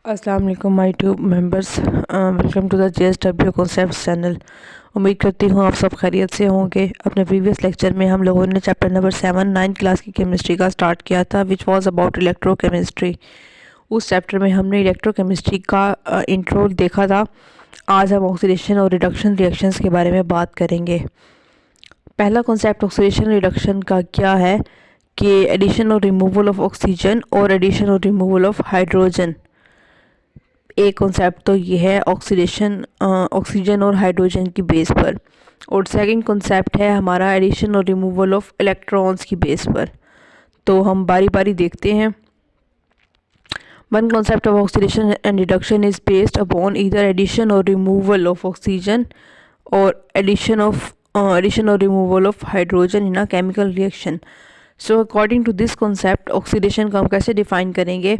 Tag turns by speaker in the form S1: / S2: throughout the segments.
S1: अस्सलाम वालेकुम my tube members, welcome to the JSW concepts channel. उम्मीद करती हूँ आप सब खैरियत से होंगे। अपने प्रीवियस लेक्चर में हम लोगों ने चैप्टर नंबर 7 9 क्लास की केमिस्ट्री का स्टार्ट किया था, विच वाज अबाउट इलेक्ट्रोकेमिस्ट्री। उस चैप्टर में हमने इलेक्ट्रोकेमिस्ट्री का इंट्रो देखा था। आज हम ऑक्सीडेशन और रिडक्शन रिएक्शंस के बारे में बात करेंगे। पहला कॉन्सेप्ट ऑक्सीडेशन रिडक्शन का क्या है कि एडिशन और रिमूवल ऑफ ऑक्सीजन और एडिशन और रिमूवल ऑफ हाइड्रोजन। एक कॉन्सेप्ट तो ये है ऑक्सीडेशन ऑक्सीजन और हाइड्रोजन की बेस पर, और सेकंड कॉन्सेप्ट है हमारा एडिशन और रिमूवल ऑफ इलेक्ट्रॉन्स की बेस पर। तो हम बारी बारी देखते हैं। One concept of oxidation and reduction is based upon either addition और रिमूवल ऑफ ऑक्सीजन और एडिशन और removal of hydrogen in a chemical reaction. So according to this concept oxidation का हम कैसे डिफाइन करेंगे?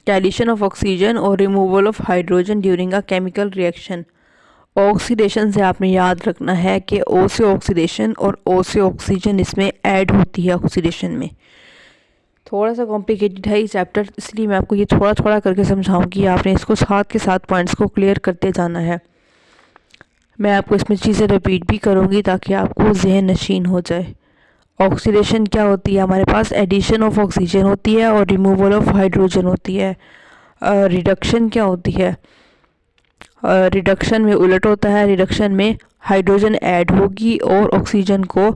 S1: एडिशन ऑफ ऑक्सीजन और removal of hydrogen during a chemical reaction. Oxidation से आपने याद रखना है कि ओ से ऑक्सीडेशन और ओ से ऑक्सीजन इसमें ऐड होती है ऑक्सीडेशन में। थोड़ा सा कॉम्प्लिकेटेड है ये चैप्टर, इसलिए मैं आपको ये थोड़ा थोड़ा करके समझाऊंगी। आपने इसको साथ के साथ पॉइंट्स को क्लियर करते जाना है। मैं आपको इसमें चीज़ें रिपीट भी करूँगी ताकि आपको जहन नशीन हो जाए। ऑक्सीडेशन क्या होती है? हमारे पास एडिशन ऑफ ऑक्सीजन होती है और रिमूवल ऑफ हाइड्रोजन होती है। रिडक्शन क्या होती है? रिडक्शन में उलट होता है। रिडक्शन में हाइड्रोजन ऐड होगी और ऑक्सीजन को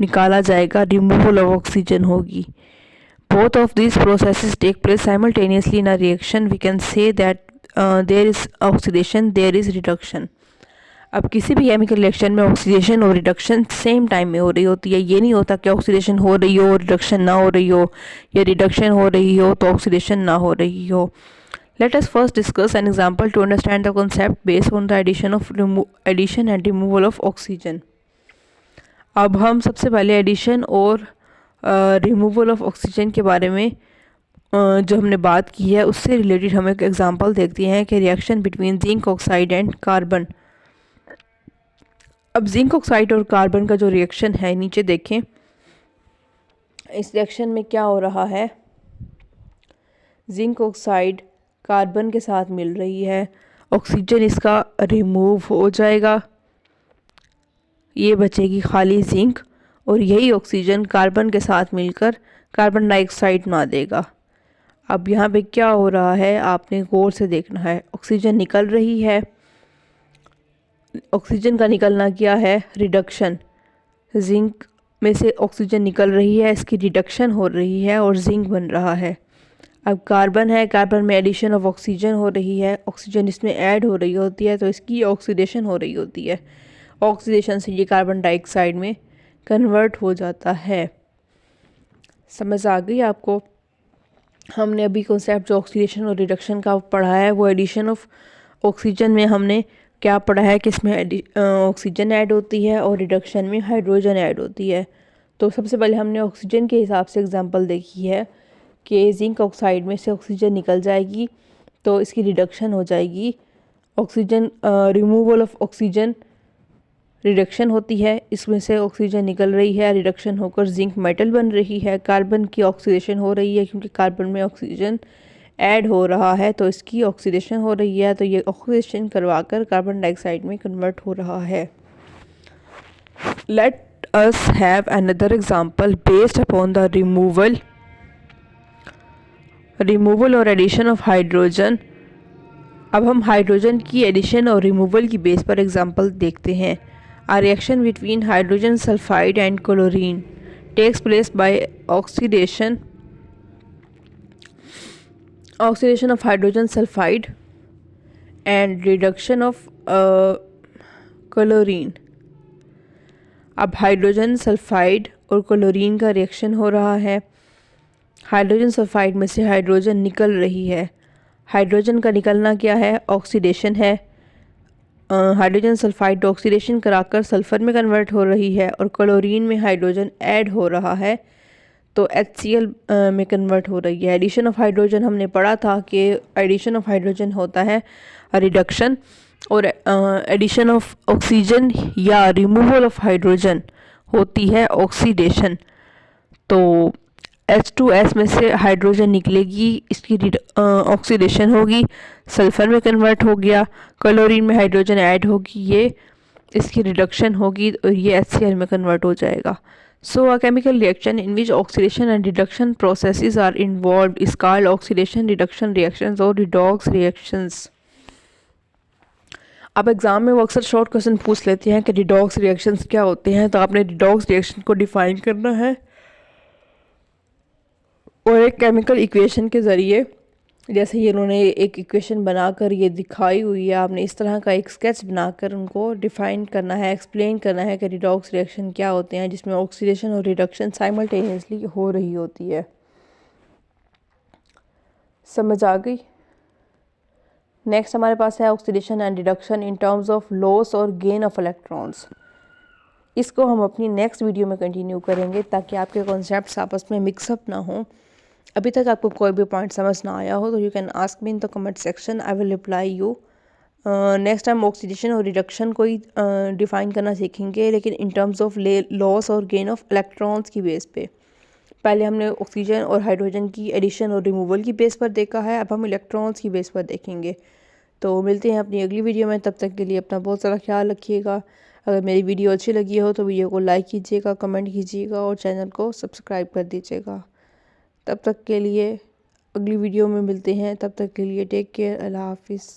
S1: निकाला जाएगा, रिमूवल ऑफ ऑक्सीजन होगी। Both of this processes take place simultaneously in a reaction. We can say that there is oxidation, there is reduction. अब किसी भी केमिकल रिएक्शन में ऑक्सीडेशन और रिडक्शन सेम टाइम में हो रही होती है। ये नहीं होता कि ऑक्सीडेशन हो रही हो रिडक्शन ना हो रही हो, या रिडक्शन हो रही हो तो ऑक्सीडेशन ना हो रही हो। Let us first discuss an example to understand the concept based on the addition and removal of oxygen. अब हम सबसे पहले एडिशन और रिमूवल ऑफ ऑक्सीजन के बारे में जो हमने बात की है उससे रिलेटेड हम एक एग्जांपल देखते हैं कि reaction between zinc oxide and carbon. अब जिंक ऑक्साइड और कार्बन का जो रिएक्शन है, नीचे देखें। इस रिएक्शन में क्या हो रहा है? जिंक ऑक्साइड कार्बन के साथ मिल रही है, ऑक्सीजन इसका रिमूव हो जाएगा, ये बचेगी खाली जिंक, और यही ऑक्सीजन कार्बन के साथ मिलकर कार्बन डाइऑक्साइड बना देगा। अब यहाँ पे क्या हो रहा है आपने गौर से देखना है। ऑक्सीजन निकल रही है, ऑक्सीजन का निकलना क्या है? रिडक्शन। जिंक में से ऑक्सीजन निकल रही है, इसकी रिडक्शन हो रही है और जिंक बन रहा है। अब कार्बन है, कार्बन में एडिशन ऑफ ऑक्सीजन हो रही है, ऑक्सीजन इसमें ऐड हो रही होती है तो इसकी ऑक्सीडेशन हो रही होती है। ऑक्सीडेशन से ये कार्बन डाइऑक्साइड में कन्वर्ट हो जाता है। समझ आ गई आपको? हमने अभी कॉन्सेप्ट जो ऑक्सीडेशन और रिडक्शन का पढ़ा है वो एडिशन ऑफ ऑक्सीजन में हमने क्या पढ़ा है कि इसमें ऑक्सीजन ऐड होती है और रिडक्शन में हाइड्रोजन ऐड होती है। तो सबसे पहले हमने ऑक्सीजन के हिसाब से एग्जांपल देखी है कि जिंक ऑक्साइड में से ऑक्सीजन निकल जाएगी तो इसकी रिडक्शन हो जाएगी। Oxygen removal of oxygen reduction होती है, इसमें से ऑक्सीजन निकल रही है, रिडक्शन होकर जिंक मेटल बन रही है। कार्बन की ऑक्सीडेशन हो रही है क्योंकि कार्बन में ऑक्सीजन ऐड हो रहा है तो इसकी ऑक्सीडेशन हो रही है, तो ये ऑक्सीडेशन करवाकर कार्बन डाइऑक्साइड में कन्वर्ट हो रहा है। Let us have another example based upon the removal और एडिशन ऑफ हाइड्रोजन। अब हम हाइड्रोजन की एडिशन और रिमूवल की बेस पर एग्जांपल देखते हैं। A reaction between hydrogen sulfide and chlorine takes place by oxidation of hydrogen sulfide and reduction of chlorine। अब हाइड्रोजन सल्फाइड और क्लोरीन का रिएक्शन हो रहा है। हाइड्रोजन सल्फाइड में से हाइड्रोजन निकल रही है। हाइड्रोजन का निकलना क्या है? ऑक्सीडेशन है। हाइड्रोजन सल्फाइड ऑक्सीडेशन कराकर सल्फर में कन्वर्ट हो रही है और क्लोरीन में हाइड्रोजन ऐड हो रहा है तो HCl में कन्वर्ट हो रही है। एडिशन ऑफ हाइड्रोजन हमने पढ़ा था कि एडिशन ऑफ हाइड्रोजन होता है रिडक्शन, और एडिशन ऑफ ऑक्सीजन या रिमूवल ऑफ हाइड्रोजन होती है ऑक्सीडेशन। तो H2S में से हाइड्रोजन निकलेगी, इसकी ऑक्सीडेशन होगी, सल्फ़र में कन्वर्ट हो गया, क्लोरीन में हाइड्रोजन ऐड होगी, ये इसकी रिडक्शन होगी और ये HCl में कन्वर्ट हो जाएगा. So a chemical reaction in which oxidation and reduction processes are involved is called oxidation reduction reactions और रिडॉक्स रिएक्शंस. अब एग्ज़ाम में वो अक्सर शॉर्ट क्वेश्चन पूछ लेते हैं कि रिडॉक्स रिएक्शंस क्या होते हैं, तो आपने रिडॉक्स रिएक्शन को डिफ़ाइन करना है और एक केमिकल इक्वेशन के ज़रिए, जैसे ये उन्होंने एक इक्वेशन बनाकर ये दिखाई हुई है, आपने इस तरह का एक स्केच बनाकर उनको डिफ़ाइन करना है, एक्सप्लेन करना है कि रिडॉक्स रिएक्शन क्या होते हैं, जिसमें ऑक्सीडेशन और रिडक्शन साइमल्टेनियसली हो रही होती है. समझ आ गई. नेक्स्ट हमारे पास है oxidation and reduction in terms of loss और गेन ऑफ इलेक्ट्रॉन्स. इसको हम अपनी नेक्स्ट वीडियो में कंटिन्यू करेंगे ताकि आपके कॉन्सेप्ट्स आपस में मिक्सअप ना हो. अभी तक आपको कोई भी पॉइंट समझ ना आया हो तो you can ask me in the comment section, I will reply you. Next time oxidation और रिडक्शन को ही डिफ़ाइन करना सीखेंगे, लेकिन इन टर्म्स ऑफ लॉस और गेन ऑफ इलेक्ट्रॉन्स की बेस पे. पहले हमने ऑक्सीजन और हाइड्रोजन की एडिशन और रिमूवल की बेस पर देखा है, अब हम इलेक्ट्रॉन्स की बेस पर देखेंगे. तो मिलते हैं अपनी अगली वीडियो में. तब तक के लिए अपना बहुत सारा ख्याल रखिएगा. अगर मेरी वीडियो अच्छी लगी हो तो वीडियो को लाइक कीजिएगा, कमेंट कीजिएगा और चैनल को सब्सक्राइब कर दीजिएगा. तब तक के लिए अगली वीडियो में मिलते हैं. तब तक के लिए टेक केयर. अल्लाह हाफिज़.